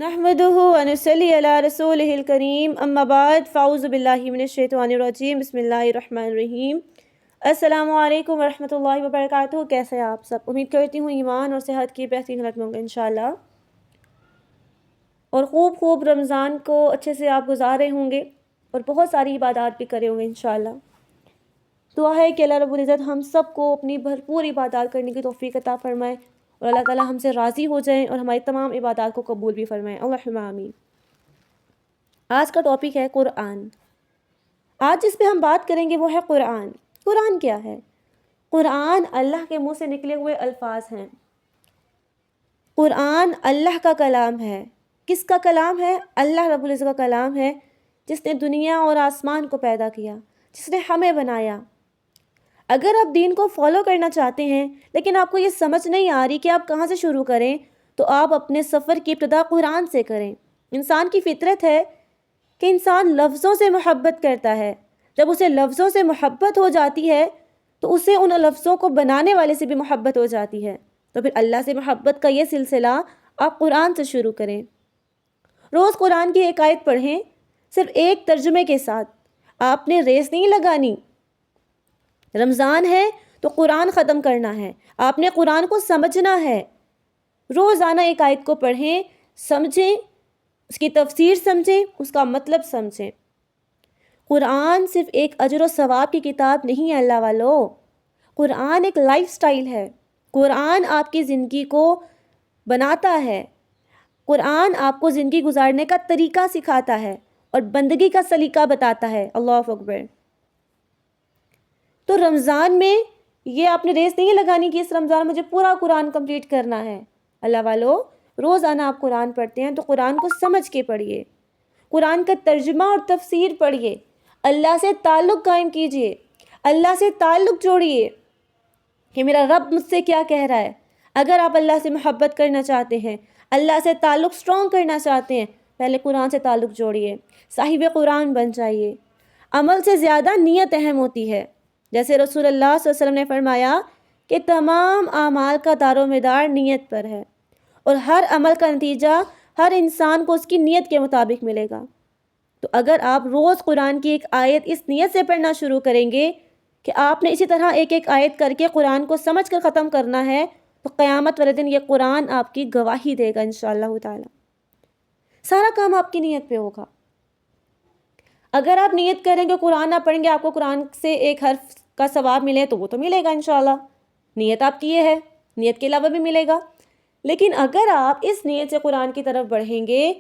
नहमदुहु व नसल्ली अला रसूलिहिल करीम अम्मा बाद फ़ाऊज़ु बिल्लाहि मिनश शैतानिर रजीम बिस्मिल्लाहिर रहमानिर रहीम। अस्सलामु अलैकुम व रहमतुल्लाहि व बरकातुहू। कैसे हैं आप सब? उम्मीद करती हूँ ईमान और सेहत की बेहतरीन हालत में होंगे इंशाअल्लाह, और खूब रमज़ान को अच्छे से आप गुजार रहे होंगे और बहुत सारी इबादत भी करे होंगे इंशाअल्लाह। दुआ है कि अल्लाह रब्बुल इज़्ज़त हम सबको अपनी भरपूर इबादत करने की तौफ़ीक अता फ़रमाए और अल्लाह ताला हमसे राज़ी हो जाएं और हमारी तमाम इबादत को कबूल भी फ़रमाएं, अल्लाहुम्मा आमीन। आज का टॉपिक है कुरान। आज जिस पे हम बात करेंगे वो है कुरान। कुरान क्या है? कुरान अल्लाह के मुंह से निकले हुए अल्फाज हैं। कुरान अल्लाह का कलाम है। किसका कलाम है? अल्लाह रब्बुल इज़्ज़त का कलाम है, जिसने दुनिया और आसमान को पैदा किया, जिसने हमें बनाया। अगर आप दीन को फॉलो करना चाहते हैं लेकिन आपको ये समझ नहीं आ रही कि आप कहाँ से शुरू करें, तो आप अपने सफ़र की इब्तिदा कुरान से करें। इंसान की फितरत है कि इंसान लफ्ज़ों से मोहब्बत करता है। जब उसे लफ्ज़ों से मोहब्बत हो जाती है तो उसे उन लफ्ज़ों को बनाने वाले से भी मोहब्बत हो जाती है। तो फिर अल्लाह से मोहब्बत का ये सिलसिला आप कुरान से शुरू करें। रोज़ कुरान की एक आयत पढ़ें, सिर्फ एक तर्जुमे के साथ। आपने रेस नहीं लगानी। रमज़ान है तो कुरान ख़त्म करना है, आपने कुरान को समझना है। रोज़ाना एक आयत को पढ़ें, समझें, उसकी तफसीर समझें, उसका मतलब समझें। कुरान सिर्फ एक अजर व सवाब की किताब नहीं है अल्लाह वालों, कुरान एक लाइफ स्टाइल है। कुरान आपकी ज़िंदगी को बनाता है। कुरान आपको ज़िंदगी गुजारने का तरीका सिखाता है और बंदगी का सलीका बताता है। अल्लाहु अकबर। तो रमज़ान में ये आपने रेस नहीं लगानी कि इस रमज़ान मुझे पूरा कुरान कंप्लीट करना है। अल्लाह वालों, रोज़ाना आप कुरान पढ़ते हैं तो कुरान को समझ के पढ़िए, कुरान का तर्जुमा और तफसीर पढ़िए, अल्लाह से ताल्लुक़ कायम कीजिए, अल्लाह से ताल्लुक़ जोड़िए कि मेरा रब मुझसे क्या कह रहा है। अगर आप अल्लाह से मोहब्बत करना चाहते हैं, अल्लाह से ताल्लुक़ स्ट्रॉन्ग करना चाहते हैं, पहले कुरान से ताल्लुक़ जोड़िए, साहिब कुरान बन जाइए। अमल से ज़्यादा नीयत अहम होती है। जैसे रसूलुल्लाह सल्लल्लाहु अलैहि वसल्लम ने फरमाया कि तमाम आमाल का दारोमदार नीयत पर है और हर अमल का नतीजा हर इंसान को उसकी नीयत के मुताबिक मिलेगा। तो अगर आप रोज़ कुरान की एक आयत इस नीयत से पढ़ना शुरू करेंगे कि आपने इसी तरह एक एक आयत करके कुरान को समझ कर ख़त्म करना है, तो क़यामत वाले दिन ये कुरान आपकी गवाही देगा इंशाअल्लाह ताला। सारा काम आपकी नीयत पे होगा। अगर आप नीयत करेंगे कुरान ना पढ़ेंगे आपको कुरान से एक हर्फ का सवाब मिले, तो वो तो मिलेगा इंशाअल्लाह, नीयत आपकी ये है, नीयत के अलावा भी मिलेगा। लेकिन अगर आप इस नीयत से कुरान की तरफ बढ़ेंगे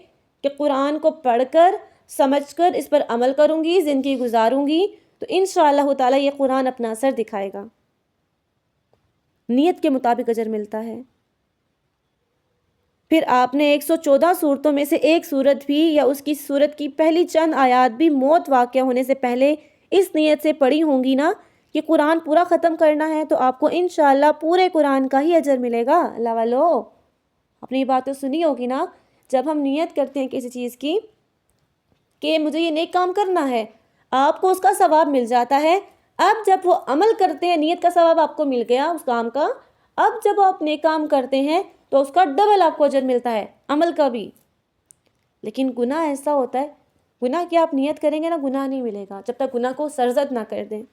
कि कुरान को पढ़कर समझकर इस पर अमल करूँगी, ज़िंदगी गुजारूँगी, तो इंशाअल्लाह ताला ये कुरान अपना असर दिखाएगा। नीयत के मुताबिक अजर मिलता है। फिर आपने 114 सूरतों में से एक सूरत भी या उसकी सूरत की पहली चंद आयात भी मौत वाक़या होने से पहले इस नीयत से पढ़ी होंगी ना कि कुरान पूरा ख़त्म करना है, तो आपको इंशाअल्लाह पूरे कुरान का ही अजर मिलेगा। अल्लाह वालों, अपनी बात तो सुनी होगी ना, जब हम नीयत करते हैं किसी चीज़ की कि मुझे ये नेक काम करना है, आपको उसका सवाब मिल जाता है। अब जब वो अमल करते हैं, नीयत का सवाब आपको मिल गया उस काम का, अब जब आप नेक काम करते हैं तो उसका डबल आपको अजर मिलता है, अमल का भी। लेकिन गुनाह ऐसा होता है, गुनाह की आप नियत करेंगे ना, गुनाह नहीं मिलेगा जब तक गुनाह को सरजद ना कर दें।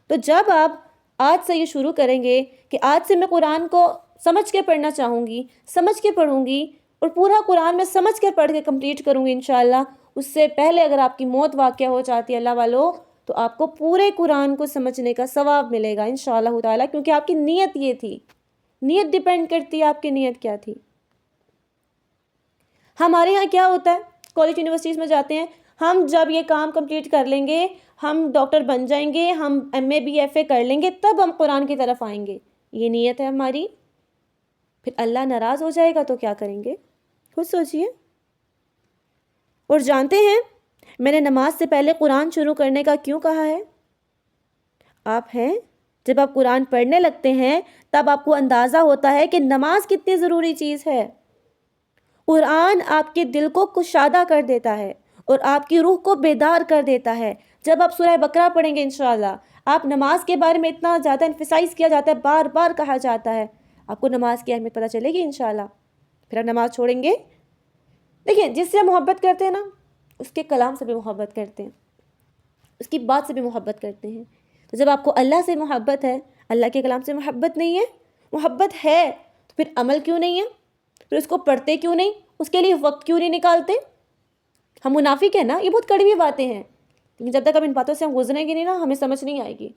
तो जब आप आज से ये शुरू करेंगे कि आज से मैं कुरान को समझ के पढ़ना चाहूँगी, समझ के पढ़ूँगी और पूरा कुरान में समझ के पढ़ के कंप्लीट करूँगी इंशाअल्लाह, उससे पहले अगर आपकी मौत वाक़या हो जाती है अल्लाह वालों, तो आपको पूरे कुरान को समझने का सवाब मिलेगा इंशाअल्लाह ताला, क्योंकि आपकी नीयत ये थी। नीयत डिपेंड करती है आपकी नीयत क्या थी। हमारे यहाँ क्या होता है, कॉलेज यूनिवर्सिटीज़ में जाते हैं, हम जब ये काम कंप्लीट कर लेंगे, हम डॉक्टर बन जाएंगे, हम MA BFA कर लेंगे, तब हम कुरान की तरफ आएंगे। ये नीयत है हमारी। फिर अल्लाह नाराज़ हो जाएगा तो क्या करेंगे, खुद सोचिए। और जानते हैं मैंने नमाज से पहले कुरान शुरू करने का क्यों कहा है? आप हैं, जब आप कुरान पढ़ने लगते हैं तब आपको अंदाज़ा होता है कि नमाज कितनी ज़रूरी चीज़ है। कुरान आपके दिल को कुशादा कर देता है और आपकी रूह को बेदार कर देता है। जब आप सूरह बकरा पढ़ेंगे इंशाअल्लाह, आप नमाज के बारे में इतना ज़्यादा एम्फसाइज़ किया जाता है, बार बार कहा जाता है, आपको नमाज की अहमियत पता चलेगी इंशाअल्लाह। फिर आप नमाज छोड़ेंगे دیکھیں جس سے ہم محبت کرتے ہیں نا اس کے کلام سے بھی محبت کرتے ہیں، اس کی بات سے بھی محبت کرتے ہیں۔ تو جب آپ کو اللہ سے محبت ہے، اللہ کے کلام سے محبت نہیں ہے، محبت ہے تو پھر عمل کیوں نہیں ہے؟ پھر اس کو پڑھتے کیوں نہیں؟ اس کے لیے وقت کیوں نہیں نکالتے؟ ہم منافق ہیں نا، یہ بہت کڑوی باتیں ہیں، لیکن جب تک ہم ان باتوں سے ہم گزریں گے نہیں نا ہمیں سمجھ نہیں آئے گی۔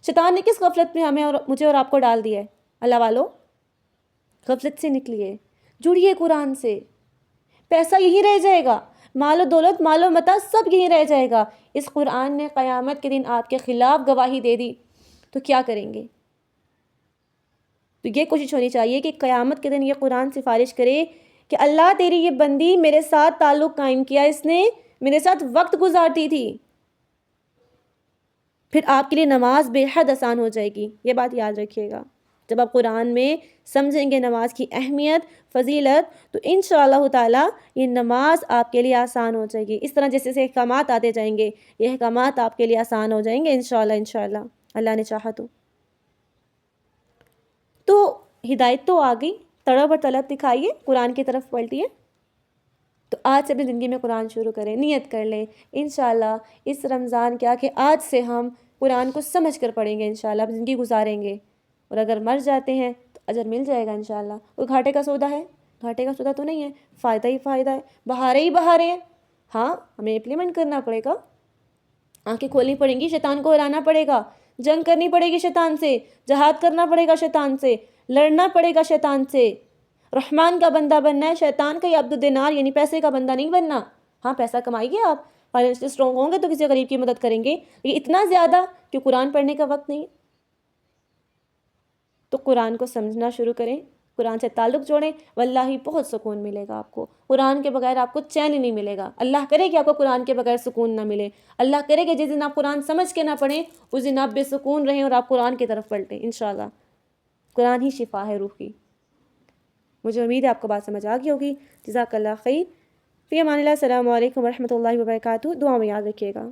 شیطان نے کس غفلت میں ہمیں اور مجھے اور آپ کو ڈال دیا ہے؟ اللہ والو، غفلت سے نکلیے، جڑیے قرآن سے، پیسہ یہی رہ جائے گا، مال و دولت، مال و متاع سب یہی رہ جائے گا۔ اس قرآن نے قیامت کے دن آپ کے خلاف گواہی دے دی تو کیا کریں گے؟ تو یہ کوشش ہونی چاہیے کہ قیامت کے دن یہ قرآن سفارش کرے کہ اللہ تیری یہ بندی میرے ساتھ تعلق قائم کیا، اس نے میرے ساتھ وقت گزارتی تھی، پھر آپ کے لیے نماز بے حد آسان ہو جائے گی۔ یہ بات یاد رکھیے گا، جب آپ قرآن میں سمجھیں گے نماز کی اہمیت، فضیلت، تو انشاءاللہ تعالی یہ نماز آپ کے لیے آسان ہو جائے گی۔ اس طرح جیسے سے احکامات آتے جائیں گے یہ احکامات آپ کے لیے آسان ہو جائیں گے انشاءاللہ اللہ نے چاہا تو ہدایت تو آ گئی، طلب اور طلب دکھائیے، قرآن کی طرف پلٹیے۔ تو آج سے اپنی زندگی میں قرآن شروع کریں، نیت کر لیں انشاءاللہ اس رمضان کیا کہ آج سے ہم قرآن کو سمجھ کر پڑھیں گے، انشاءاللہ اپنی زندگی گزاریں گے، اور اگر مر جاتے ہیں تو اجر مل جائے گا انشاءاللہ۔ کوئی گھاٹے کا سودا ہے؟ گھاٹے کا سودا تو نہیں ہے، فائدہ ہی فائدہ ہے، بہارے ہی بہارے ہیں۔ ہاں ہمیں امپلیمنٹ کرنا پڑے گا، آنکھیں کھولنی پڑیں گی، شیطان کو ہرانا پڑے گا، جنگ کرنی پڑے گی شیطان سے، جہاد کرنا پڑے گا شیطان سے، لڑنا پڑے گا شیطان سے۔ رحمان کا بندہ بننا ہے، شیطان کا یا عبد الدینار یعنی پیسے کا بندہ نہیں بننا۔ ہاں پیسہ کمائیے آپ، فائنینشلی اسٹرانگ ہوں گے تو کسی غریب کی مدد کریں گے، یہ اتنا زیادہ کہ قرآن پڑھنے کا وقت نہیں۔ تو قرآن کو سمجھنا شروع کریں، قرآن سے تعلق جوڑیں، واللہ بہت سکون ملے گا آپ کو۔ قرآن کے بغیر آپ کو چین ہی نہیں ملے گا۔ اللہ کرے کہ آپ کو قرآن کے بغیر سکون نہ ملے، اللہ کرے کہ جس دن آپ قرآن سمجھ کے نہ پڑھیں اس دن آپ بے سکون رہیں اور آپ قرآن کی طرف پلٹیں انشاءاللہ۔ قرآن ہی شفا ہے روح کی۔ مجھے امید ہے آپ کو بات سمجھ آ گئی ہوگی۔ جزاک اللہ خیر، فی امان اللہ، السلام علیکم ورحمۃ اللہ وبرکاتہ۔ دعا میں یاد رکھیے گا۔